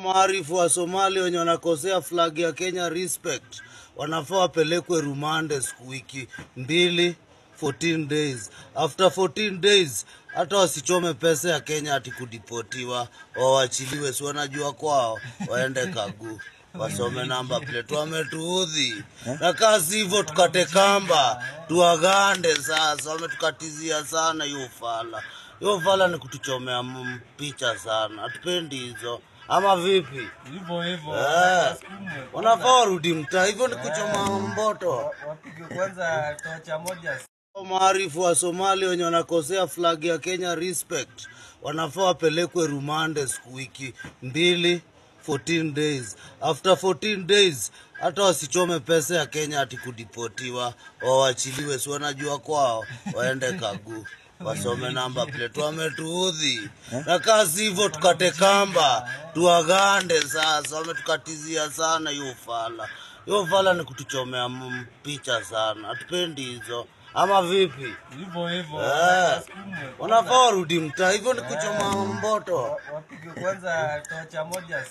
Maarifu wa Somali wenye wanakosea flag ya Kenya respect wanafaa wapelekwe rumande wiki mbili 14 days. After 14 days hata wasichome pesa ya Kenya ati kudipotiwa, wawachiliwe, si wanajua kwao, waende Kagu wasome namba plate. Wametuudhi na kazi hivyo, tukate kamba tuagande. Sasa wametukatizia sana hiyo fala ni kutuchomea picha sana, hatupendi hizo. Ama vipi? Hivyo. Wanafaa warudi mtaa, hivyo ni kuchoma mboto. Wapige kwanza tocha moja. Maarifu wa Somali wenye wanakosea flag ya Kenya respect wanafaa wapelekwe rumande wiki mbili 14 days. After 14 days hata wasichome pesa ya Kenya ati kudipotiwa, wawachiliwe, si wanajua kwao, waende Kagu wasome namba plate. Wametuudhi na kazi hivyo, tukate kamba tuagande. Sasa wametukatizia sana hiyo fala ni kutuchomea picha sana, hatupendi hizo. Ama vipi? Hivyo. Wanafaa warudi mtaa, hivyo ni kuchoma mboto. Wapige kwanza tocha moja.